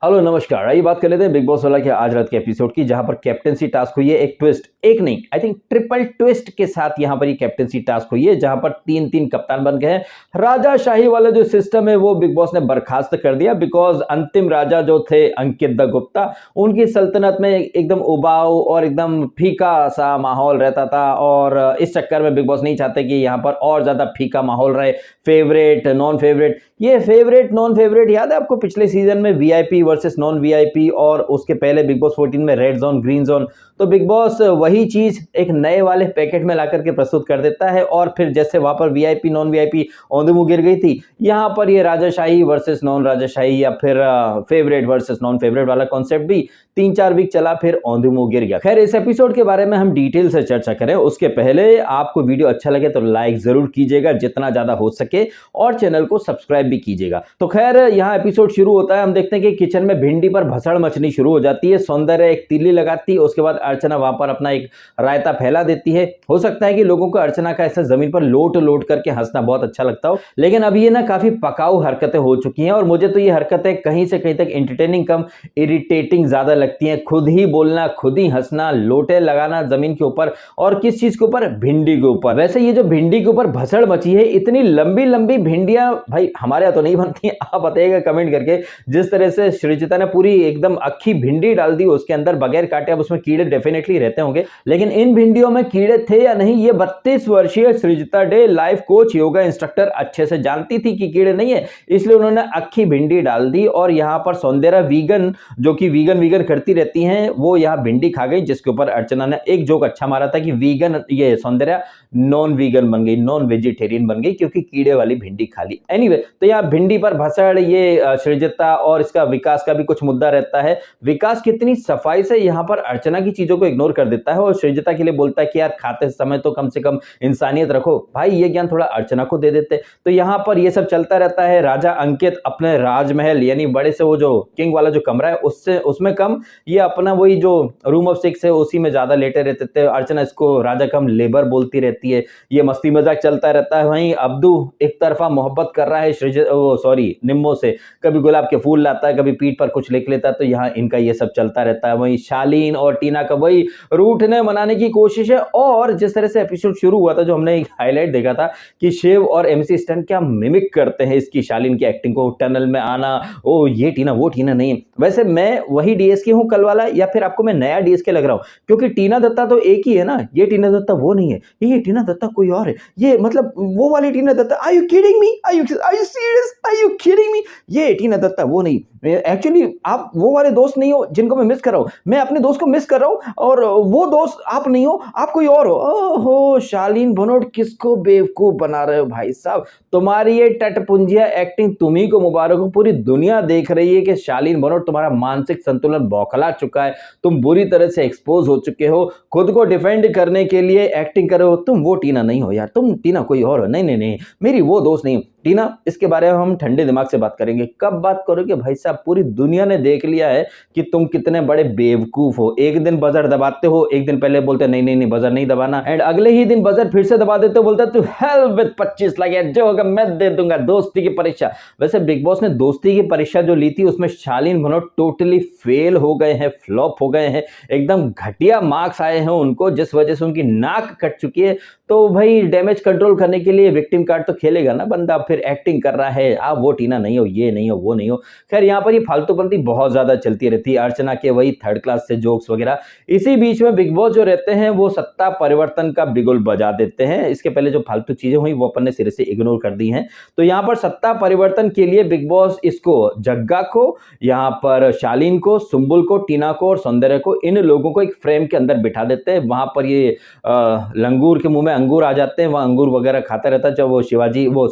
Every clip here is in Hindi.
हेलो नमस्कार। आइए बात कर लेते हैं बिग बॉस वाला के आज रात के एपिसोड की, जहां पर कैप्टेंसी टास्क हुई है। एक ट्विस्ट, एक नहीं आई थिंक ट्रिपल ट्विस्ट के साथ यहां पर ये कैप्टेंसी टास्क हुई है, जहां पर तीन तीन कप्तान बन गए हैं। राजाशाही वाला जो सिस्टम है वो बिग बॉस ने बर्खास्त कर दिया, बिकॉज अंतिम राजा जो थे अंकित द गुप्ता, उनकी सल्तनत में एकदम उबाऊ और एकदम फीका सा माहौल रहता था। और इस चक्कर में बिग बॉस नहीं चाहते कि यहां पर और ज्यादा फीका माहौल रहे। फेवरेट नॉन फेवरेट, ये फेवरेट नॉन फेवरेट याद है आपको पिछले सीजन में वीआईपी वर्सेस नॉन वीआईपी, और उसके पहले बिग बॉस 14 में रेड जोन ग्रीन जोन। तो बिग बॉस वही चीज एक नए वाले पैकेट में लाकर के प्रस्तुत कर देता है, और फिर जैसे वहां पर वीआईपी नॉन वीआईपी औंधे गिर गई थी, यहां पर ये राजाशाही वर्सेस नॉन राजाशाही या फिर फेवरेट वर्सेस नॉन फेवरेट वाला कॉन्सेप्ट भी 3-4 वीक चला, फिर औंधे गिर गया। खैर, इस एपिसोड के बारे में हम डिटेल से चर्चा करें उसके पहले आपको वीडियो अच्छा लगे तो लाइक जरूर कीजिएगा जितना ज्यादा हो सके, और चैनल को सब्सक्राइब भी कीजिएगा। तो खैर, यहाँ एपिसोड शुरू होता है। हम देखते हैं कि किचन में भिंडी पर भसड़ मचनी शुरू हो जाती है। सौंदर्य एक तीली लगाती है, उसके बाद अर्चना वहां पर अपना एक रायता फैला देती है। हो सकता है कि लोगों को अर्चना का ऐसा जमीन पर लोट लोट करके हंसना बहुत अच्छा लगता हो, लेकिन अब ये ना काफी पकाऊ हरकतें हो चुकी हैं, और मुझे तो ये हरकतें कहीं से कहीं तक एंटरटेनिंग कम इरिटेटिंग ज्यादा लगती हैं। खुद ही बोलना, खुद ही हंसना, लोटे लगाना जमीन के ऊपर, और किस चीज के ऊपर? भिंडी के ऊपर। वैसे ये जो भिंडी के ऊपर भसड़ मची है, इतनी लंबी लंबी भिंडियां भाई हमारे यहाँ तो नहीं बनती। आप बताइएगा कमेंट करके। जिस तरह से सृजिता ने पूरी एकदम अक्खी भिंडी डाल दी उसके अंदर बगैर काटे, अब उसमें कीड़े डेफिनेटली रहते होंगे, लेकिन इन भिंडियों में कीड़े थे या नहीं, ये 32 वर्षीय सृजिता day life coach, yoga instructor अच्छे से जानती थी कि कीड़े नहीं है, इसलिए उन्होंने अक्खी भिंडी डाल दी। और यहां पर सौंदर्य वीगन, जो कि वीगन करती रहती हैं, वो यहां भिंडी खा गई, जिसके ऊपर अर्चना ने एक जोक अच्छा मारा था कि वीगन, ये सौंदर्य नॉन वीगन बन गई, नॉन वेजिटेरियन बन गई, क्योंकि कीड़े वाली भिंडी खा ली। एनीवे, तो यहाँ भिंडी पर भसड़, ये सृजिता और इसका विकास का भी कुछ मुद्दा रहता है। विकास कितनी सफाई से यहाँ पर अर्चना की चीजों को इग्नोर कर देता है, और सृजिता के लिए बोलता है कि यार खाते समय तो कम से कम इंसानियत रखो। भाई ये ज्ञान थोड़ा अर्चना को दे देते। तो यहाँ पर ये सब चलता रहता है। राजा अंकित अपने राजमहल, यानी बड़े से वो जो किंग वाला जो कमरा है उससे उसमें कम, ये अपना वही जो रूम ऑफ 6 है उसी में ज्यादा लेटे रहते थे। अर्चना इसको राजा कम लेबर बोलती रहती है। ये मस्ती मजाक चलता रहता है। वहीं अब्दू एक तरफा मोहब्बत कर रहा है निम्मो से, कभी गुलाब के फूल लाता है, कभी पीठ पर कुछ लिख लेता है। तो यहाँ इनका ये सब चलता रहता है। वहीं शालीन और टीना का वही रूठने मनाने की कोशिश है। और जिस तरह से एपिसोड शुरू हुआ था, जो हमने एक हाईलाइट देखा था कि शिव और एमसी स्टैन क्या मिमिक करते हैं इसकी, शालीन की एक्टिंग को, टनल में आना, ओ ये टीना वो टीना नहीं। वैसे मैं वही डीएसके हूं कल वाला, या फिर आपको मैं नया डीएसके लग रहा हूं? क्योंकि टीना दत्ता तो एक ही है ना, ये टीना दत्ता वो नहीं है, ये टीना दत्ता कोई और है, ये मतलब वो वाली Tina Datta. Are you kidding me? Are you serious? Are you kidding me? ये टीना दत्ता वो नहीं। एक्चुअली आप वो वाले दोस्त नहीं हो जिनको मैं मिस कर रहा हूं, मैं अपने दोस्त को मिस कर रहा हूं, और वो दोस्त आप नहीं हो, आप कोई और हो। ओहो, शालीन भनोट किसको बेवकूफ बना रहे हो भाई साहब? तुम्हारी ये टटपुंजिया एक्टिंग तुम्ही को मुबारक हो। पूरी दुनिया देख रही है कि शालीन भनोट, तुम्हारा मानसिक संतुलन बौखला चुका है, तुम बुरी तरह से एक्सपोज हो चुके हो। खुद को डिफेंड करने के लिए एक्टिंग कर रहे हो। तुम वो टीना नहीं हो यार, तुम टीना कोई और हो। नहीं नहीं नहीं, मेरी वो दोस्त नहीं टीना। इसके बारे में हम ठंडे दिमाग से बात करेंगे। कब बात करोगे भाई साहब? पूरी दुनिया ने देख लिया है कि तुम कितने बड़े बेवकूफ हो। एक दिन बजर दबाते हो, एक दिन पहले बोलते नहीं नहीं नहीं बजर नहीं दबाना, एंड अगले ही दिन बजर फिर से दबा देते हो, बोलते तू हेल विद 25 लाख, जो होगा मैं दे दूंगा, दोस्ती की परीक्षा। वैसे बिग बॉस ने दोस्ती की परीक्षा जो ली थी, उसमें शालीन भनोट टोटली फेल हो गए हैं, फ्लॉप हो गए हैं, एकदम घटिया मार्क्स आए हैं उनको, जिस वजह से उनकी नाक कट चुकी है। तो भाई डैमेज कंट्रोल करने के लिए विक्टिम कार्ड तो खेलेगा ना बंदा। फिर एक्टिंग कर रहा है, आप वो टीना नहीं हो, ये नहीं हो, वो नहीं हो। खैर, यहाँ पर ये फालतूपंती बहुत ज्यादा चलती रहती है, अर्चना के वही थर्ड क्लास से जोक्स वगैरह। इसी बीच में बिग बॉस जो रहते हैं वो सत्ता परिवर्तन का बिगुल बजा देते हैं। इसके पहले जो फालतू चीजें हुई वो अपन ने सिरे से इग्नोर कर दी हैं। तो यहाँ पर सत्ता परिवर्तन के लिए बिग बॉस इसको, जग्गा को, यहाँ पर शालीन को, सुंबुल को, टीना को और सौंदर्य को, इन लोगों को एक फ्रेम के अंदर बिठा देते हैं। वहां पर ये लंगूर के मुंह में अंगूर आ जाते हैं, वह अंगूर वगैरह खाता रहता है। जब वो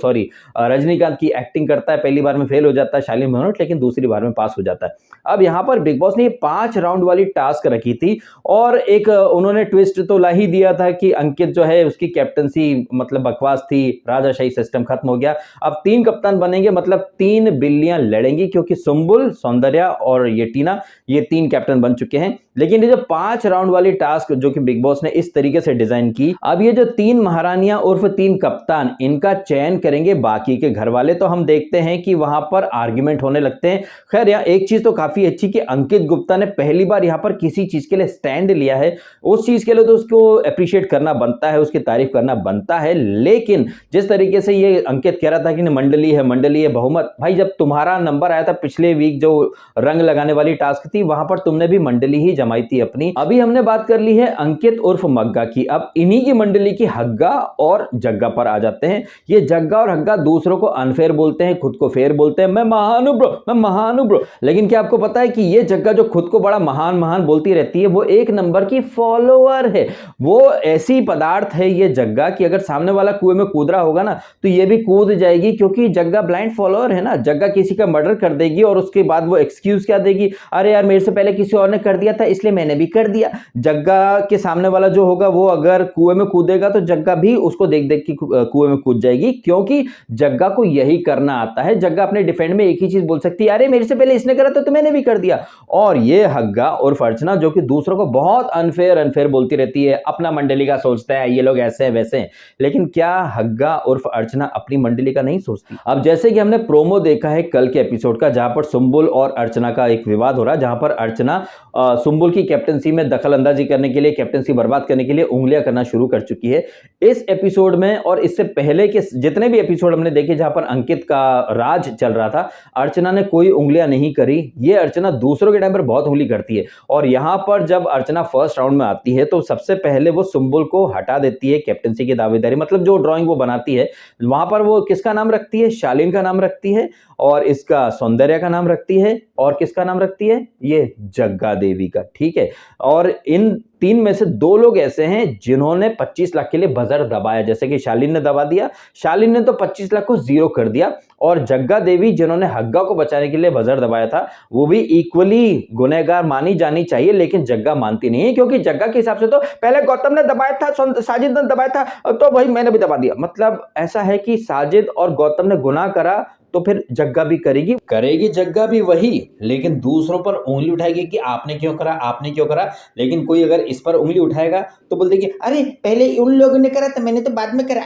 रजनीकांत की एक्टिंग करता है, पहली बार में फेल हो जाता है शालीन भनोट, लेकिन दूसरी बार में पास हो जाता है। अब यहाँ पर बिग बॉस ने 5 राउंड वाली टास्क रखी थी, और एक उन्होंने ट्विस्ट तो ला ही दिया था कि अंकित जो है उसकी कैप्टनसी मतलब बकवास थी, राजाशाही सिस्टम खत्म हो गया। अब 3 कप्तान बनेंगे, मतलब 3 बिल्लियां लड़ेंगी, क्योंकि सुंबुल, सौंदर्या और ये टीना, ये 3 कैप्टन बन चुके हैं। लेकिन ये जो 5 राउंड वाली टास्क जो कि बिग बॉस ने इस तरीके से डिजाइन की, अब ये जो तीन महारानियां उर्फ तीन कप्तान, इनका चयन करेंगे बाकी के घर वाले, तो हम देखते हैं कि वहां पर आर्ग्यूमेंट होने लगते हैं। खैर यहाँ एक चीज तो काफी अच्छी कि अंकित गुप्ता ने पहली बार यहां पर किसी चीज के लिए स्टैंड लिया है, उस चीज के लिए तो उसको अप्रिशिएट करना बनता है, उसकी तारीफ करना बनता है। लेकिन जिस तरीके से ये अंकित कह रहा था कि मंडली है बहुमत, भाई जब तुम्हारा नंबर आया था पिछले वीक जो रंग लगाने वाली टास्क थी, वहां पर तुमने भी मंडली ही जमाई थी अपनी। अभी हमने बात कर ली है अंकित उर्फ मग्गा की, अब इन्हीं की मंडली की हग्गा और जग्गा पर आ जाते हैं। ये जग्गा और हग्गा दूसरों को अनफेयर बोलते हैं, खुद को फेयर बोलते हैं, मैं महान हूं ब्रो। लेकिन क्या आपको पता है कि ये जग्गा जो खुद को बड़ा महान महान बोलती रहती है, वो एक नंबर की फॉलोअर है। वो ऐसी पदार्थ है ये जग्गा कि अगर सामने वाला कुएं में कूद रहा होगा ना तो ये भी कूद जाएगी, क्योंकि जग्गा ब्लाइंड फॉलोअर है ना। जग्गा किसी का मर्डर कर देगी और उसके बाद वो एक्सक्यूज क्या देगी, अरे यार मेरे से पहले किसी और ने कर दिया था इसलिए मैंने भी कर दिया। जग्गा के सामने वाला जो होगा वो अगर कुएं में कूदेगा तो जग्गा भी उसको देख देख के कुएं में कूद जाएगी, क्योंकि जग्गा को यही करना आता है। जग्गा अपने डिफेंड में एक ही चीज बोल सकती है, अरे मेरे से पहले इसने करा तो मैंने भी कर दिया। और ये हग्गा और अर्चना जो कि दूसरों को बहुत अनफेयर बोलती रहती है, अपना मंडली का सोचता है, ये लोग ऐसे हैं वैसे हैं, लेकिन क्या हग्गा उर्फ अर्चना अपनी मंडली का नहीं सोचती? अब जैसे कि हमने प्रोमो देखा है कल के एपिसोड का, जहां पर सुंबुल और अर्चना का एक विवाद हो रहा है, जहां पर अर्चना सुंबुल की कैप्टनसी में दखल अंदाजी करने के लिए, कैप्टनसी बर्बाद करने के लिए उंगलियां करना शुरू कर चुकी है। इस एपिसोड में और इससे पहले के जितने भी एपिसोड हमने देखे जहां पर अंकित का राज चल रहा था, अर्चना ने कोई उंगलियां नहीं करी। ये अर्चना दूसरों के टाइम पर बहुत उंगली करती है, और यहां पर जब अर्चना फर्स्ट राउंड में आती है तो सबसे पहले वो सुंबुल को हटा देती है कैप्टनसी की दावेदारी, मतलब जो ड्राइंग वो बनाती है वहां पर वो किसका नाम रखती है, शालीन का नाम रखती है, और इसका सौंदर्य का नाम रखती है, और किसका नाम रखती है, ये जग्गा देवी का। ठीक है, और इन तीन में से दो लोग ऐसे हैं जिन्होंने 25 लाख के लिए बजर दबाया, जैसे कि शालीन ने दबा दिया, शालीन ने तो 25 लाख को जीरो कर दिया, और जग्गा देवी जिन्होंने हग्गा को बचाने के लिए बजर दबाया था, वो भी इक्वली गुनहगार मानी जानी चाहिए, लेकिन जग्गा मानती नहीं है, क्योंकि जग्गा के हिसाब से तो पहले गौतम ने दबाया था, साजिद ने दबाया था, तो भाई मैंने भी दबा दिया। मतलब ऐसा है कि साजिद और गौतम ने गुनाह करा तो फिर जग्गा भी करेगी जग्गा भी वही, लेकिन दूसरों पर उंगली उठाएगी कि आपने क्यों करा। लेकिन कोई अगर इस पर उंगली उठाएगा तो बोल देगी, अरे पहले उन लोगों ने करा तो मैंने तो बाद में करा।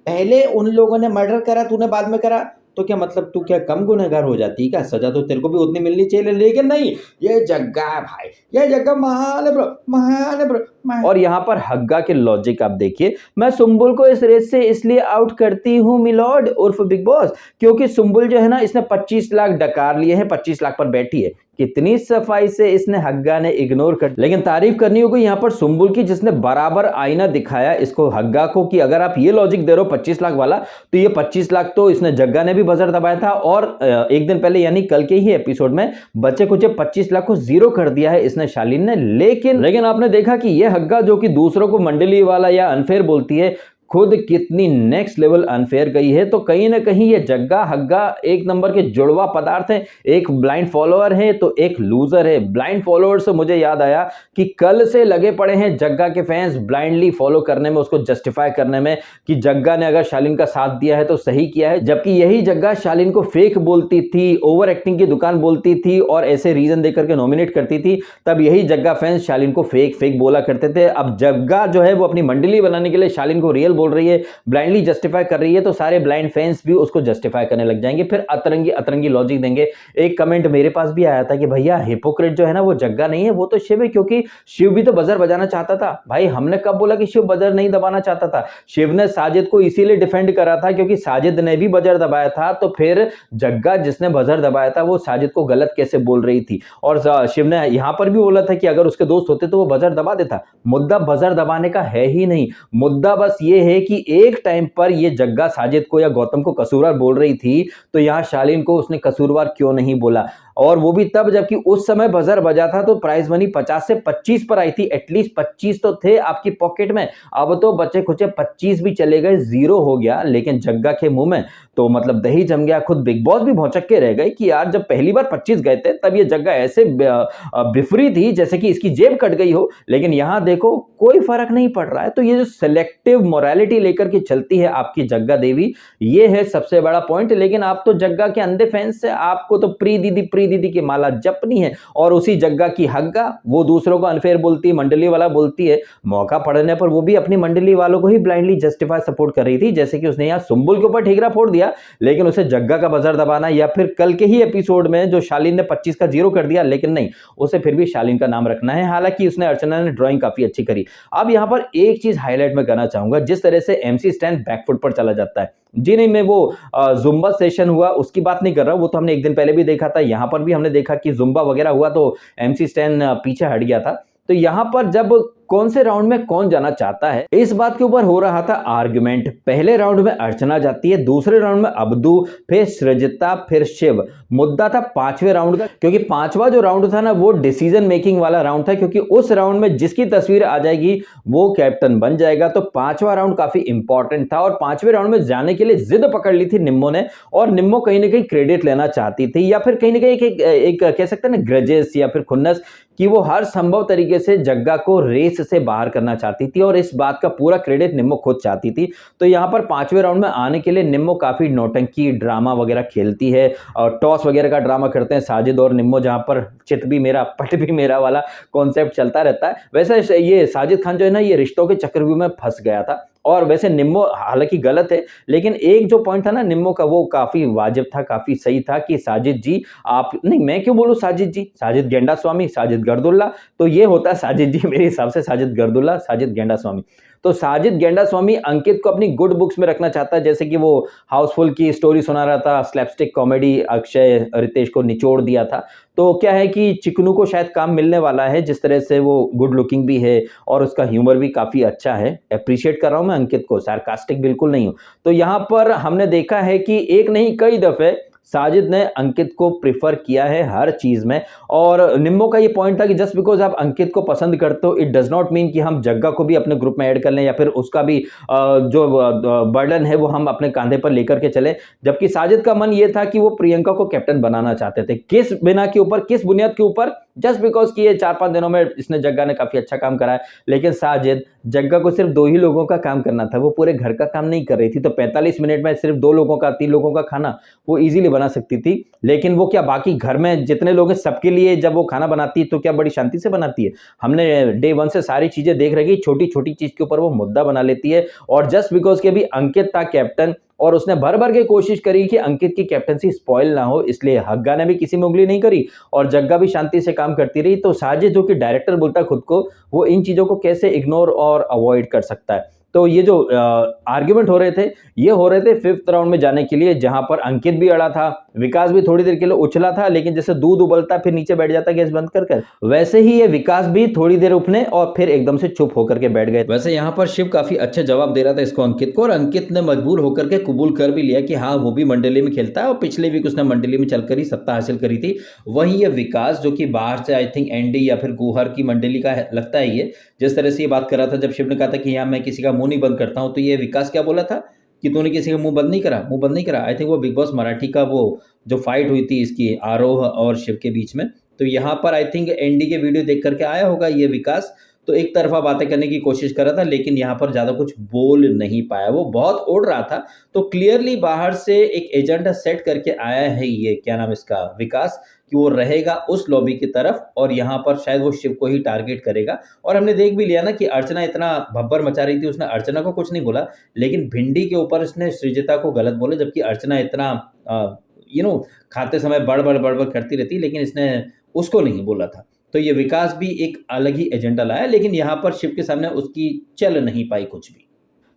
पहले उन लोगों ने मर्डर करा, तूने बाद में करा, तो क्या मतलब तू क्या कम गुनहगार हो जाती है क्या? सजा तो तेरे को भी उतनी मिलनी चाहिए। लेकिन नहीं, ये जग्गा भाई, ये जग्गा महान है ब्रो। और यहाँ पर हग्गा के लॉजिक आप देखिए, मैं सुंबुल को इस रेस से इसलिए आउट करती हूँ मिलॉर्ड उर्फ बिग बॉस, क्योंकि सुंबुल जो है ना, इसने 25 लाख डकार लिए हैं, 25 लाख पर बैठी है। कितनी सफाई से इसने हग्गा ने इग्नोर कर, लेकिन तारीफ करनी होगी यहाँ पर सुंबुल की, जिसने बराबर आईना दिखाया इसको हग्गा को कि अगर आप ये लॉजिक दे रहे हो 25 लाख वाला, तो ये 25 लाख तो इसने जग्गा ने भी बजर दबाया था, और एक दिन पहले यानी कल के ही एपिसोड में बच्चे कुछ 25 लाख को जीरो कर दिया है इसने, शालीन ने। लेकिन आपने देखा कि ये हग्गा जो कि दूसरों को मंडली वाला या अनफेयर बोलती है, खुद कितनी नेक्स्ट लेवल अनफेयर गई है। तो कहीं ना कहीं ये जग्गा हग्गा एक नंबर के जुड़वा पदार्थ है, एक ब्लाइंड फॉलोअर है तो एक लूजर है। ब्लाइंड फॉलोअर से मुझे याद आया कि कल से लगे पड़े हैं जग्गा के फैंस ब्लाइंडली फॉलो करने में, उसको जस्टिफाई करने में कि जग्गा ने अगर शालीन का साथ दिया है तो सही किया है, जबकि यही जग्गा शालीन को फेक बोलती थी, ओवर एक्टिंग की दुकान बोलती थी और ऐसे रीजन देकर के नॉमिनेट करती थी। तब यही जग्गा फैंस शालीन को फेक बोला करते थे। अब जग्गा जो है वो अपनी मंडली बनाने के लिए शालीन को रियल बोल रही है, ब्लाइंडली जस्टिफाई कर रही है, तो सारे ब्लाइंड फैंस भी उसको जस्टिफाई करने लग जाएंगे, फिर अतरंगी लॉजिक देंगे। एक कमेंट मेरे पास भी आया था कि भैया हिपोक्रेट जो है ना वो जग्गा नहीं है, वो तो शिव है, क्योंकि शिव भी तो बजर बजाना चाहता था। भाई हमने कब बोला कि शिव बजर नहीं दबाना चाहता था? शिव ने साजिद को इसीलिए डिफेंड करा था क्योंकि साजिद ने भी बजर दबाया था, तो फिर जग्गा जिसने बजर दबाया था वो साजिद को गलत कैसे बोल रही थी? और शिव ने यहां पर भी बोला था कि अगर उसके दोस्त होते तो वो बजर दबा देता। मुद्दा बजर दबाने का है ही नहीं, मुद्दा बस ये है कि एक टाइम पर ये जग्गा साजिद को या गौतम को कसूरवार बोल रही थी, तो यहां शालीन को उसने कसूरवार क्यों नहीं बोला? और वो भी तब जबकि उस समय बजर बजा था तो प्राइज मनी 50 से 25 पर आई थी, एटलीस्ट 25 तो थे आपकी पॉकेट में। अब तो बच्चे कुछ 25 भी चले गए, जीरो हो गया। लेकिन जग्गा के मुंह में तो मतलब दही जम गया। खुद बिग बॉस भी भौचक के रह गए कि यार जब पहली बार 25 गए थे तब ये जग्गा ऐसे बिफरी थी जैसे कि इसकी जेब कट गई हो, लेकिन यहां देखो कोई फर्क नहीं पड़ रहा है। तो ये जो सिलेक्टिव मोरालिटी लेकर के चलती है आपकी जग्गा देवी, ये है सबसे बड़ा पॉइंट। लेकिन आप तो जग्गा के अंधे फैंस से, आपको तो प्री दीदी प्री रही दीदी की माला जपनी है, और उसी जग्गा की हग्गा वो दूसरों को अनफेयर बोलती है, मंडली वाला बोलती है। मौका पड़ने पर वो भी अपनी मंडली वालों को ही ब्लाइंडली जस्टिफाई सपोर्ट कर रही थी, जैसे कि उसने यहाँ सुंबुल के ऊपर ठीकरा फोड़ दिया, लेकिन उसे जग्गा का बजर दबाना, या फिर कल के ही एपिसोड में जो शालीन ने 25 का 0 कर दिया, लेकिन नहीं, उसे फिर भी शालीन का नाम रखना है। हालांकि उसने अर्चना ने ड्राइंग काफी अच्छी करी। अब यहां पर एक चीज हाईलाइट में करना चाहूंगा, जिस तरह से एमसी स्टैन बैकफुट पर चला जाता है। जी नहीं, मैं वो जुम्बा सेशन हुआ उसकी बात नहीं कर रहा हूं, वो तो हमने एक दिन पहले भी देखा था, यहां पर भी हमने देखा कि जुम्बा वगैरह हुआ तो एमसी स्टैन पीछे हट गया था। तो यहां पर जब कौन से राउंड में कौन जाना चाहता है, इस बात के ऊपर हो रहा था आर्गुमेंट। पहले राउंड में अर्चना जाती है, दूसरे राउंड में अब्दू, फिर सृजिता, फिर शिव। मुद्दा था पांचवें राउंड का, क्योंकि पांचवा जो राउंड था ना, वो डिसीजन मेकिंग वाला राउंड था, क्योंकि उस राउंड में जिसकी तस्वीर आ जाएगी वो कैप्टन बन जाएगा। तो पांचवा राउंड काफी इंपॉर्टेंट था, और पांचवें राउंड में जाने के लिए जिद पकड़ ली थी निम्मो ने, और निम्मो कहीं ना कहीं क्रेडिट लेना चाहती थी, या फिर कहीं ना कहीं एक कह सकते हैं ना ग्रजेस या फिर खुन्नस, कि वो हर संभव तरीके से जग्गा को रेस से बाहर करना चाहती थी, और इस बात का पूरा क्रेडिट निम्मो खुद चाहती थी। तो यहां पर पांचवें राउंड में आने के लिए निम्मो काफी नौटंकी ड्रामा वगैरह खेलती है, और टॉस वगैरह का ड्रामा करते हैं साजिद और निम्मो, जहां पर चित भी मेरा पट भी मेरा वाला कॉन्सेप्ट चलता रहता है। वैसे ये साजिद खान जो है ना, ये रिश्तों के चक्रव्यूह में फंस गया था, और वैसे निम्मो हालांकि गलत है, लेकिन एक जो पॉइंट था ना निम्मो का, वो काफी वाजिब था, काफी सही था कि साजिद जी आप नहीं, मैं क्यों बोलूं साजिद जी, साजिद गेंडा स्वामी, साजिद गर्दुल्ला, तो ये होता है साजिद जी मेरे हिसाब से, साजिद गर्दुल्ला, साजिद गेंडा स्वामी। तो साजिद गेंडा स्वामी अंकित को अपनी गुड बुक्स में रखना चाहता है, जैसे कि वो हाउसफुल की स्टोरी सुना रहा था, स्लैपस्टिक कॉमेडी अक्षय रितेश को निचोड़ दिया था। तो क्या है कि चिकनू को शायद काम मिलने वाला है, जिस तरह से वो गुड लुकिंग भी है और उसका ह्यूमर भी काफी अच्छा है। अप्रिशिएट कर रहा हूं मैं अंकित को, सार्कास्टिक बिल्कुल नहीं हूं। तो यहां पर हमने देखा है कि एक नहीं कई दफे साजिद ने अंकित को प्रिफर किया है हर चीज में, और निम्मो का ये पॉइंट था कि जस्ट बिकॉज आप अंकित को पसंद करते हो, इट डज नॉट मीन कि हम जग्गा को भी अपने ग्रुप में ऐड कर लें, या फिर उसका भी जो बर्डन है वो हम अपने कांधे पर लेकर के चले। जबकि साजिद का मन ये था कि वो प्रियंका को कैप्टन बनाना चाहते थे। किस बिना के ऊपर, किस बुनियाद के ऊपर? जस्ट बिकॉज कि ये 4-5 दिनों में इसने जग्गा ने काफी अच्छा काम करा है, लेकिन साजिद जग्गा को सिर्फ 2 ही लोगों का काम करना था, वो पूरे घर का काम नहीं कर रही थी। तो 45 मिनट में सिर्फ 2 लोगों का, 3 लोगों का खाना वो इजीली बना सकती थी, लेकिन वो क्या बाकी घर में जितने लोग हैं सबके लिए जब वो खाना बनाती है तो क्या बड़ी शांति से बनाती है? हमने डे 1 से सारी चीजें देख रही, छोटी छोटी चीज के ऊपर वो मुद्दा बना लेती है। और जस्ट बिकॉज के भी अंकित था कैप्टन, और उसने भर भर के कोशिश करी कि अंकित की कैप्टनसी स्पॉइल ना हो, इसलिए हग्गा ने भी किसी में उंगली नहीं करी और जग्गा भी शांति से काम करती रही। तो साजिद जो कि डायरेक्टर बोलता है खुद को, वो इन चीजों को कैसे इग्नोर और अवॉइड कर सकता है? तो ये जो आर्ग्यूमेंट हो रहे थे, ये हो रहे थे 5th राउंड में जाने के लिए, जहां पर अंकित भी अड़ा था, विकास भी थोड़ी देर के लिए उछला था, लेकिन जैसे दूध उबलता फिर नीचे बैठ जाता गैस बंद कर कर, वैसे ही ये विकास भी थोड़ी देर उठने और फिर एकदम से चुप होकर के बैठ गए। वैसे यहाँ पर शिव काफी अच्छे जवाब दे रहा था इसको अंकित को, और अंकित ने मजबूर होकर के कबूल कर भी लिया कि हाँ वो भी मंडली में खेलता है, और पिछले वीक उसने मंडली में चलकर ही सत्ता हासिल करी थी। वहीं ये विकास जो कि बाहर से आई थिंक एनडी या फिर गुहर की मंडली का लगता है, ये जिस तरह से ये बात कर रहा था, जब शिव ने कहा था कि यहाँ मैं किसी का मुंह नहीं बंद करता हूँ, तो ये विकास क्या बोला था कि तूने किसी का मुंह बंद नहीं करा, मुंह बंद नहीं करा। आई थिंक वो बिग बॉस मराठी का वो जो फाइट हुई थी इसकी आरोह और शिव के बीच में, तो यहाँ पर आई थिंक एनडी के वीडियो देख करके आया होगा ये विकास, तो एक तरफा बातें करने की कोशिश कर रहा था, लेकिन यहाँ पर ज्यादा कुछ बोल नहीं पाया, वो बहुत ओढ़ रहा था। तो क्लियरली बाहर से एक एजेंडा सेट करके आया है ये, क्या नाम इसका, विकास, कि वो रहेगा उस लॉबी की तरफ, और यहाँ पर शायद वो शिव को ही टारगेट करेगा। और हमने देख भी लिया ना कि अर्चना इतना भब्बर मचा रही थी, उसने अर्चना को कुछ नहीं बोला, लेकिन भिंडी के ऊपर उसने सृजिता को गलत बोला, जबकि अर्चना इतना खाते समय बड़ करती रहती, लेकिन इसने उसको नहीं बोला था। तो ये विकास भी एक अलग ही एजेंडा लाया, लेकिन यहाँ पर शिव के सामने उसकी चल नहीं पाई कुछ भी।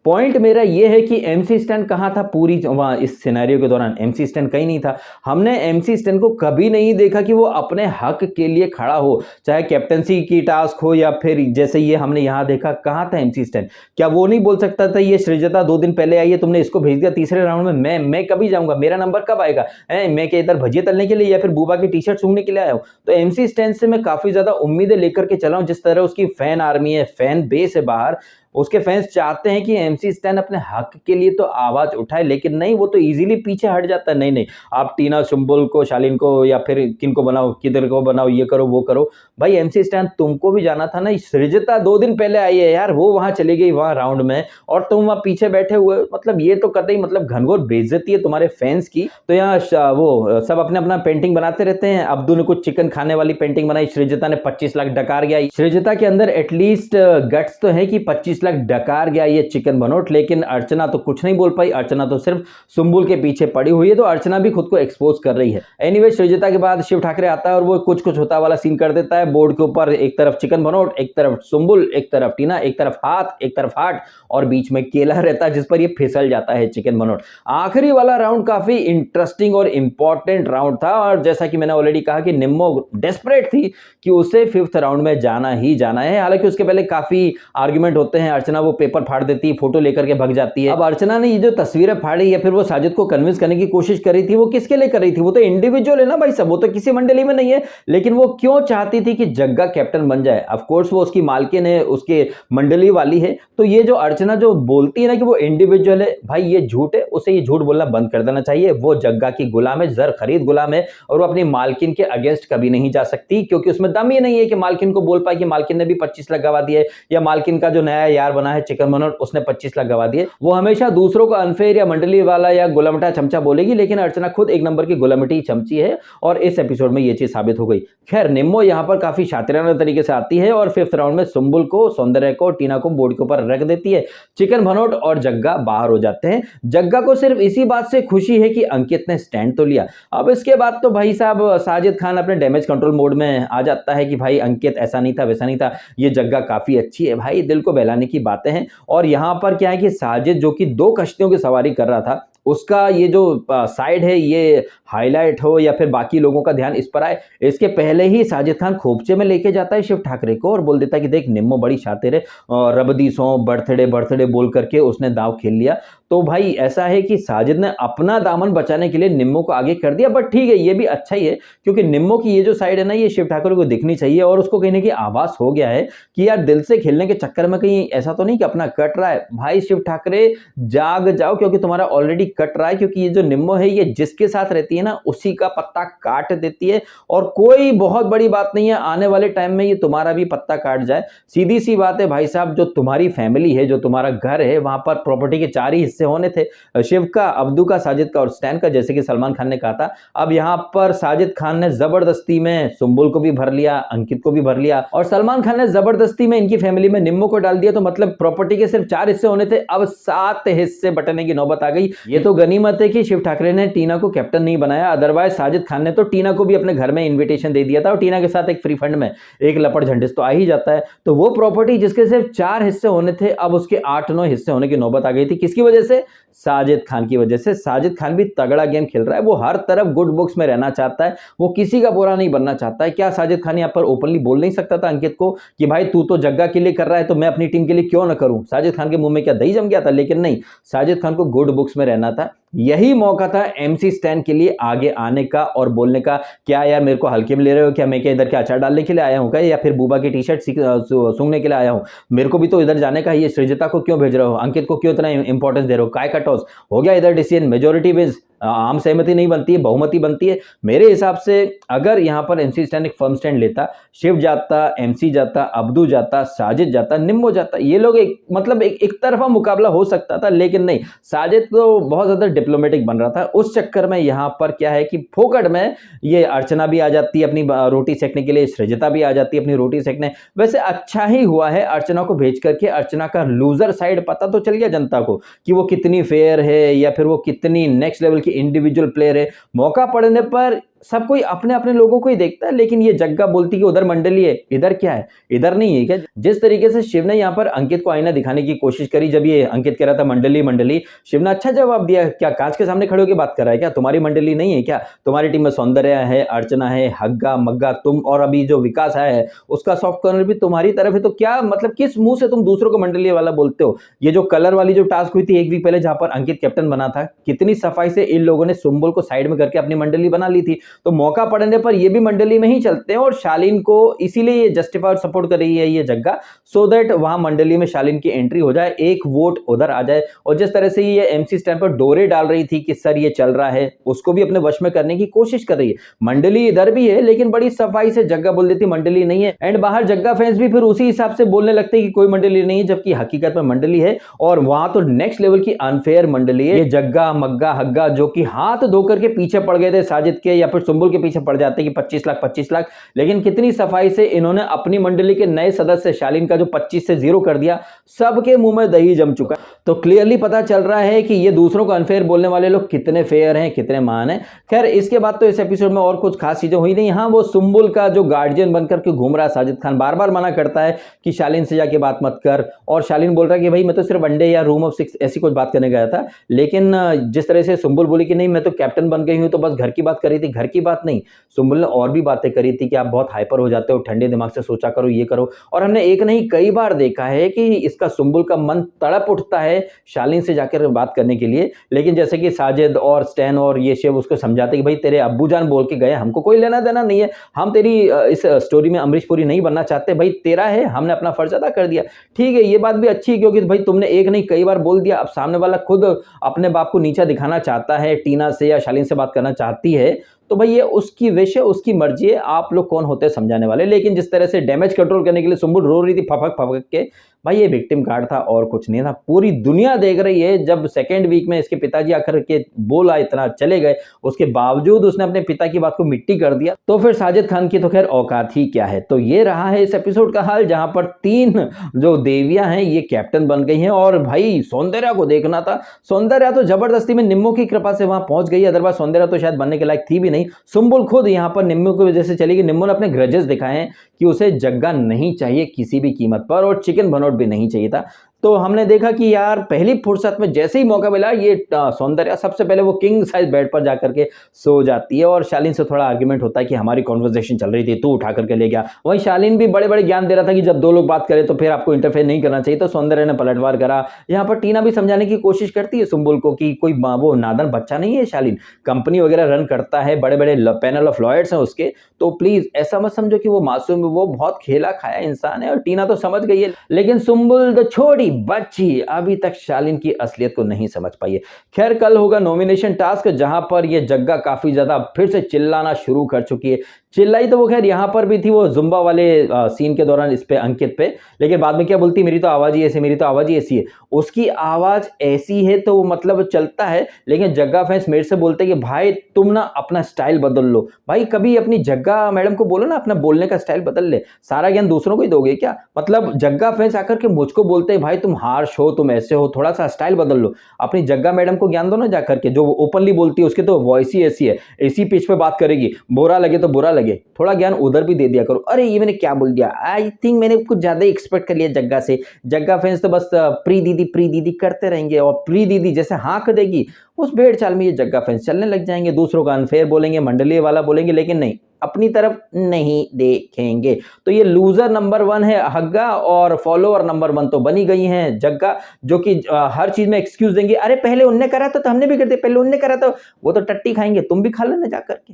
पॉइंट मेरा ये है कि एमसी स्टैन कहाँ था पूरी वहाँ इस सिनेरियो के दौरान? एमसी स्टैन कहीं नहीं था। हमने एमसी स्टैन को कभी नहीं देखा कि वो अपने हक के लिए खड़ा हो, चाहे कैप्टनसी की टास्क हो या फिर जैसे ये हमने यहाँ देखा। कहाँ था एमसी स्टैन? क्या वो नहीं बोल सकता था ये सृजिता 2 दिन पहले आई है, तुमने इसको भेज दिया तीसरे राउंड में, मैं कभी जाऊंगा, मेरा नंबर कब आएगा? मैं क्या इधर भजिया तलने के लिए या फिर बूबा की टी शर्ट सूंघने के लिए आया हूँ? तो एमसी स्टैन से मैं काफी ज्यादा उम्मीदें लेकर के चला हूँ। जिस तरह उसकी फैन आर्मी है, फैन बेस है बाहर, उसके फैंस चाहते हैं कि एमसी स्टैन अपने हक के लिए तो आवाज उठाए, लेकिन नहीं, वो तो इजीली पीछे हट जाता है। नहीं, आप टीना सुंबुल को, शालीन को या फिर किनको बनाओ, किधर को बनाओ, ये करो वो करो, भाई एमसी स्टैन तुमको भी जाना था ना, सृजता 2 दिन पहले आई है यार, वो वहां चली गई वहां राउंड में और तुम वहां पीछे बैठे हुए, मतलब ये तो कतई मतलब घनघोर बेइज्जती है तुम्हारे फैंस की। तो यहाँ वो सब अपने अपना पेंटिंग बनाते रहते हैं। अब्दू ने कुछ चिकन खाने वाली पेंटिंग बनाई, सृजता ने 25 लाख डकार गया। सृजता के अंदर एटलीस्ट गट्स तो है कि 25 लाख डकार गया ये चिकन बनोट, लेकिन अर्चना तो कुछ नहीं बोल पाई। अर्चना तो सिर्फ सुंबुल के पीछे पड़ी हुई है, तो अर्चना भी खुद को एक्सपोज कर रही है। एनीवे सृजता के बाद शिव ठाकरे आता है और वो कुछ कुछ होता वाला सीन कर देता है। बोर्ड के ऊपर एक तरफ चिकन बनोट, एक तरफ सुंबुल, एक तरफ टीना, एक तरफ हाथ, एक तरफ हार्ट और बीच में केला रहता है जिस पर ये फिसल जाता है चिकन बनोट। आखिरी वाला राउंड काफी इंटरेस्टिंग और इंपॉर्टेंट राउंड था और जैसा कि मैंने ऑलरेडी कहा कि निम्मो डेस्परेट थी कि उसे 5th राउंड में जाना ही जाना है। हालांकि उसके पहले काफी आर्गुमेंट होते हैं, अर्चना वो पेपर फाड़ देती है, फोटो लेकर के भग जाती है। अब अर्चना ने ये जो तस्वीरें फाड़ी या फिर वो साजिद को कन्विंस करने की कोशिश कर रही थी, वो किसके लिए कर रही थी? वो तो इंडिविजुअल है ना भाई साहब, वो तो किसी मंडली में नहीं है, लेकिन वो क्यों चाहती थी कि जग्गा कैप्टन बन जाए? ऑफ कोर्स वो उसकी मालकिन है, उसके मंडली वाली है, तो ये जो अर्चना जो बोलती है ना कि वो इंडिविजुअल है, भाई ये झूठ है, उसे ये झूठ बोलना बंद कर देना चाहिए। वो जग्गा की गुलाम है, जर खरीद गुलाम है और वो अपनी मालकिन के अगेंस्ट कभी नहीं जा सकती, क्योंकि उसमें दम ही नहीं है कि मालकिन को बोल पाए कि मालकिन ने भी 25 लाख गवा दिए, या मालकिन का जो नया यार बना है चिकन बनोट उसने 25 लाख गवा दिए। वो हमेशा दूसरों को अनफेयर या मंडली वाला या गुलामटा चमचा बोलेगी, लेकिन अर्चना खुद एक नंबर की गुलामटी चमची है और इस एपिसोड में ये चीज साबित हो गई। खैर निम्मो यहां पर काफी शातिराना तरीके से आती है और 5th राउंड में सुंबुल को, सौंदर्य को, टीना को बोर्ड के ऊपर रख देती है। चिकन बनोट और जग्गा बाहर हो जाते हैं। जग्गा को सिर्फ इसी बात से खुशी है कि अंकित ने स्टैंड तो लिया। अब इसके बाद तो भाई साहब साजिद खान अपने डैमेज कंट्रोल मोड में आ जाता है कि भाई अंकित ऐसा नहीं था, वैसा नहीं था, ये जग्गा काफी अच्छी है। भाई दिल को बहलाने की बातें हैं। और यहां पर क्या है कि साजिद जो कि 2 कश्तियों की सवारी कर रहा था, उसका ये जो साइड है ये हाईलाइट हो या फिर बाकी लोगों का ध्यान इस पर आए, इसके पहले ही साजिद खान खोपचे में लेके जाता है शिव ठाकरे को और बोल देता है कि देख निम्मो बड़ी शातिर है, और रबदी सो बर्थडे बर्थडे बोल करके उसने दाव खेल लिया। तो भाई ऐसा है कि साजिद ने अपना दामन बचाने के लिए निम्मो को आगे कर दिया, बट ठीक है ये भी अच्छा ही है, क्योंकि निम्मो की ये जो साइड है ना ये शिव ठाकरे को दिखनी चाहिए और उसको कहीं ना कहीं आभास हो गया है कि यार दिल से खेलने के चक्कर में कहीं ऐसा तो नहीं कि अपना कट रहा है। भाई शिव ठाकरे जाग जाओ, क्योंकि तुम्हारा ऑलरेडी कट रहा है, क्योंकि ये जो निम्मो है ये जिसके साथ रहती है ना उसी का पत्ता काट देती है और कोई बहुत बड़ी बात नहीं है, आने वाले टाइम में ये तुम्हारा भी पत्ता काट जाए। सीधी सी बात है भाई साहब, जो तुम्हारी फैमिली है, जो तुम्हारा घर है, वहां पर प्रॉपर्टी के 4 ही हिस्से होने थे, शिव का, अब्दू का, साजिद का और स्टैन का, जैसे कि सलमान खान ने कहा था। अब यहां पर साजिद खान ने जबरदस्ती में सुंबुल को भी भर लिया, अंकित को भी भर लिया और सलमान खान ने जबरदस्ती में इनकी फैमिली में निम्मो को डाल दिया। तो मतलब प्रॉपर्टी के सिर्फ 4 हिस्से होने थे, अब 7 हिस्से बंटने की नौबत आ गई। ये तो गनीमत है कि शिव ठाकरे ने टीना को कैप्टन नहीं बनाया, अदरवाइज साजिद खान ने तो टीना को भी अपने घर में इन्विटेशन दे दिया था और टीना के साथ एक फ्री फंड में एक लपड़ झंडिस तो आ ही जाता है। तो वो प्रॉपर्टी जिसके सिर्फ 4 हिस्से होने थे, अब उसके 8-9 हिस्से होने की नौबत आ गई थी। किसकी वजह से? साजिद खान की वजह से। साजिद खान भी तगड़ा गेम खेल रहा है, वो हर तरफ गुड बुक्स में रहना चाहता है, वो किसी का बुरा नहीं बनना चाहता है। क्या साजिद खान यहाँ पर ओपनली बोल नहीं सकता था अंकित को कि भाई तू तो जग्गा के लिए कर रहा है तो मैं अपनी टीम के लिए क्यों ना करूं? साजिद खान के मुंह में क्या दही जम गया था? लेकिन नहीं, साजिद खान को गुड बुक्स में रहना था। यही मौका था एमसी स्टैन के लिए आगे आने का और बोलने का, क्या यार मेरे को हल्के में ले रहे हो क्या? मैं क्या इधर के अचार डालने के लिए आया हूं क्या, या फिर बूबा की टी-शर्ट सूंघने के लिए आया हूं? मेरे को भी तो इधर जाने का। ये सृजता को क्यों भेज रहे हो? अंकित को क्यों इतना इंपॉर्टेंस दे रहे हो? काय का टॉस हो गया इधर डिसीजन, मेजोरिटी विंस, आम सहमति नहीं बनती है, बहुमति बनती है। मेरे हिसाब से अगर यहां पर एमसी स्टैन एक फर्म स्टैंड लेता, शिव जाता, एमसी जाता, अब्दू जाता, साजिद जाता, निम्मो जाता, ये लोग एक तरफा मुकाबला हो सकता था, लेकिन नहीं, साजिद तो बहुत ज्यादा डिप्लोमेटिक बन रहा था। उस चक्कर में यहां पर क्या है कि फोकट में ये अर्चना भी आ जाती है अपनी रोटी सेकने के लिए, सृजता भी आ जाती है अपनी रोटी सेकने। वैसे अच्छा ही हुआ है अर्चना को भेज करके, अर्चना का लूजर साइड पता तो चल गया जनता को कि वो कितनी फेयर है या फिर वो कितनी नेक्स्ट लेवल की इंडिविजुअल प्लेयर है। मौका पड़ने पर सब कोई अपने अपने लोगों को ही देखता है, लेकिन ये जग्गा बोलती कि उधर मंडली है, इधर क्या है? इधर नहीं है क्या? जिस तरीके से शिव ने यहाँ पर अंकित को आईना दिखाने की कोशिश करी, जब ये अंकित कह रहा था मंडली मंडली, शिव ने अच्छा जवाब दिया। क्या कांच के सामने खड़े होकर बात कर रहा है क्या? तुम्हारी मंडली नहीं है क्या? तुम्हारी टीम में सौंदर्य है, अर्चना है, हग्गा मग्गा, तुम, और अभी जो विकास है उसका सॉफ्ट कॉर्नर भी तुम्हारी तरफ है। तो क्या मतलब किस मुंह से तुम दूसरों को मंडली वाला बोलते हो? ये जो कलर वाली जो टास्क हुई थी 1 वीक पहले, जहां पर अंकित कैप्टन बना था, कितनी सफाई से इन लोगों ने सुंबुल को साइड में करके अपनी मंडली बना ली थी। तो मौका पड़ने पर ये भी मंडली में ही चलते हैं और शालीन को इसीलिए ये जस्टिफाई और सपोर्ट कर रही है ये जग्गा, सो दैट वहां मंडली में शालीन की एंट्री हो जाए, एक वोट उधर आ जाए। और जिस तरह से ये एमसी स्टैंड पर डोरे डाल रही थी कि सर ये चल रहा है, उसको भी अपने वश में करने की कोशिश कर रही है। मंडली इधर भी है लेकिन बड़ी सफाई से जग्गा बोल देती मंडली नहीं है, एंड बाहर जग्गा फैंस भी फिर उसी हिसाब से बोलने लगते हैं कि कोई मंडली नहीं है, जबकि हकीकत में मंडली है। और वहां तो नेक्स्ट लेवल की अनफेयर मंडली है। ये जग्गा मग्गा हग्गा जो कि हाथ धोकर के पीछे पड़ गए थे साजिद के या फिर सुंबुल के पीछे पड़ जाते कि 25 लाख, लेकिन कितनी सफाई से इन्होंने अपनी मंडली के नए सदस्य शालीन का जो 25 से 0 कर दिया, सबके मुंह में दही जम चुका। तो क्लियरली पता चल रहा है कि ये दूसरों को अनफेयर बोलने वाले लोग कितने फेयर हैं, कितने महान हैं। खैर इसके बाद तो इस एपिसोड में और कुछ खास चीजें हुई नहीं। हाँ, वो सुंबुल का जो गार्जियन बनकर के घूम रहा है साजिद खान, बार बार मना करता है कि शालीन से जाके बात मत कर, और शालीन बोल रहा है कि भाई मैं तो सिर्फ वनडे या रूम ऑफ 6 ऐसी कुछ बात करने गया था। लेकिन जिस तरह से सुंबुल बोली कि नहीं मैं तो कैप्टन बन गई हूं तो बस घर की बात करी थी, घर की बात नहीं, सुंबुल ने और भी बातें करी थी कि आप बहुत हाइपर हो जाते हो, ठंडे दिमाग से सोचा करो, ये करो। और हमने एक नहीं कई बार देखा है कि इसका सुंबुल का मन तड़प उठता है शालीन से जाकर बात करने के लिए, लेकिन जैसे कि साजिद और स्टैन और ये शिव उसको समझाते कि भाई तेरे अब्बू जान बोल के गए, हमको कोई लेना देना नहीं है, हम तेरी इस स्टोरी में अमरीश पुरी नहीं बनना चाहते, भाई तेरा है, हमने अपना फर्ज अदा कर दिया। ठीक है, ये बात भी अच्छी है क्योंकि भाई तुमने एक नहीं कई बार बोल दिया, अब सामने वाला खुद अपने बाप को नीचा दिखाना चाहता है, टीना से या शालीन से बात करना चाहती है, तो भाई ये उसकी विश है, उसकी मर्जी है, आप लोग कौन होते हैं समझाने वाले। लेकिन जिस तरह से डैमेज कंट्रोल करने के लिए सुंबुल रो रही थी फपक फपक के, भाई ये विक्टिम कार्ड था और कुछ नहीं था। पूरी दुनिया देख रही है, जब सेकेंड वीक में इसके पिताजी आकर के बोला, इतना चले गए, उसके बावजूद उसने अपने पिता की बात को मिट्टी कर दिया, तो फिर साजिद खान की तो खैर औकात ही क्या है। तो ये रहा है इस एपिसोड का हाल, जहां पर 3 जो देवियां हैं ये कैप्टन बन गई हैं। और भाई सौंदर्या को देखना था, सौंदर्या तो जबरदस्ती में निम्मो की कृपा से वहां पहुंच गई, अदरवाइज सौंदर्या तो शायद बनने के लायक थी भी नहीं। सुंबुल खुद यहां पर निम्मो की वजह से चली गई। निम्मो ने अपने ग्रजेस दिखाए हैं कि उसे जग्गा नहीं चाहिए किसी भी कीमत पर, और चिकन भनोट भी नहीं चाहिए था। तो हमने देखा कि यार पहली फुर्सत में जैसे ही मौका मिला, ये सौंदर्या सबसे पहले वो किंग साइज बेड पर जाकर के सो जाती है, और शालीन से थोड़ा आर्ग्यूमेंट होता है कि हमारी कॉन्वर्सेशन चल रही थी, तू उठा करके ले गया। वहीं शालीन भी बड़े बड़े ज्ञान दे रहा था कि जब 2 लोग बात करें तो फिर आपको इंटरफेयर नहीं करना चाहिए, तो सौंदर्या ने पलटवार करा। यहाँ पर टीना भी समझाने की कोशिश करती है सुंबुल को कि कोई वो नादान बच्चा नहीं है, शालीन कंपनी वगैरह रन करता है, बड़े बड़े पैनल ऑफ लॉयर्स हैं उसके, तो प्लीज ऐसा मत समझो कि वो मासूम है, वो बहुत खेला खाया इंसान है। और टीना तो समझ गई है, लेकिन सुंबुल तो छोटी बच्ची अभी तक शालीन की असलियत को नहीं समझ पाई है। खैर कल होगा नॉमिनेशन टास्क, जहां पर ये जग्गा काफी ज्यादा फिर से चिल्लाना शुरू कर चुकी है। चिल्लाई तो वो खैर यहां पर भी थी वो जुम्बा वाले सीन के दौरान इस पे अंकित पे, लेकिन बाद में क्या बोलती, मेरी तो आवाज ही ऐसी, मेरी तो आवाज ही ऐसी है। उसकी आवाज ऐसी है तो मतलब चलता है, लेकिन जग्गा फैंस मेरे से बोलते हैं कि भाई तुम ना अपना स्टाइल बदल लो। भाई कभी अपनी जग्गा मैडम को बोलो ना अपना बोलने का स्टाइल बदल ले, सारा ज्ञान दूसरों को ही दोगे क्या? मतलब जग्गा फैंस आकर के मुझको बोलते हैं भाई तुम हार्श हो, तुम ऐसे हो, थोड़ा सा स्टाइल बदल लो। अपनी जग्गा मैडम को ज्ञान दो ना जाकर के, जो ओपनली बोलती है, उसके तो वॉइस ही ऐसी है, इसी पिच पे बात करेगी, बुरा लगे तो बुरा लगे, थोड़ा ज्ञान उधर भी दे दिया करो। अरे ये मैंने क्या बोल दिया, आई थिंक मैंने कुछ ज्यादा एक्सपेक्ट कर लिया जग्गा से। जग्गा फैंस तो बस प्री दीदी करते रहेंगे, और प्री दीदी जैसे हाँक देगी उस भेड़ चाल में ये जग्गा फैंस चलने लग जाएंगे, दूसरों का अनफेयर बोलेंगे, मंडली वाला बोलेंगे, लेकिन नहीं, अपनी तरफ नहीं देखेंगे। तो ये लूजर नंबर 1 है हग्गा, और फॉलोअर नंबर 1 तो बनी गई हैं जग्गा, जो कि हर चीज में एक्सक्यूज देंगे। अरे पहले उनने करा था तो हमने भी कर दिया, पहले उनने करा था, वो तो टट्टी खाएंगे, तुम भी खा लेना जाकर के,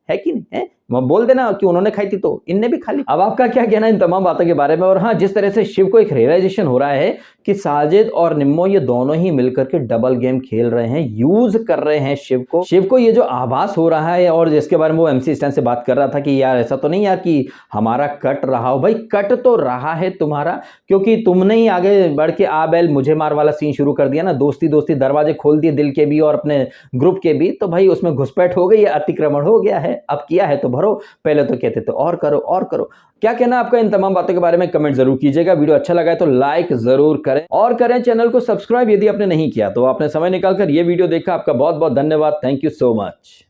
है कि नहीं है? बोल देना कि उन्होंने खाई थी तो इनने भी खा ली। अब आपका क्या कहना है इन तमाम बातों के बारे में? और हाँ, जिस तरह से शिव को एक रियलाइजेशन हो रहा है कि साजिद और निम्मो ये दोनों ही मिलकर के डबल गेम खेल रहे हैं, यूज कर रहे हैं शिव को ये जो आभास हो रहा है, और जिसके बारे में वो एमसी स्टैन से बात कर रहा था कि यार ऐसा तो नहीं यार कि हमारा कट रहा हो। भाई कट तो रहा है तुम्हारा, क्योंकि तुमने ही आगे बढ़ के आ बैल मुझे मार वाला सीन शुरू कर दिया ना, दोस्ती दरवाजे खोल दिए दिल के भी और अपने ग्रुप के भी, तो भाई उसमें घुसपैठ हो गई है, अतिक्रमण हो गया है। अब किया है तो भरो, पहले तो कहते थे और करो। क्या कहना आपका इन तमाम बातों के बारे में? कमेंट जरूर कीजिएगा। वीडियो अच्छा लगा है तो लाइक जरूर करें, और करें चैनल को सब्सक्राइब यदि आपने नहीं किया तो। आपने समय निकालकर ये वीडियो देखा, आपका बहुत बहुत धन्यवाद। Thank you so much.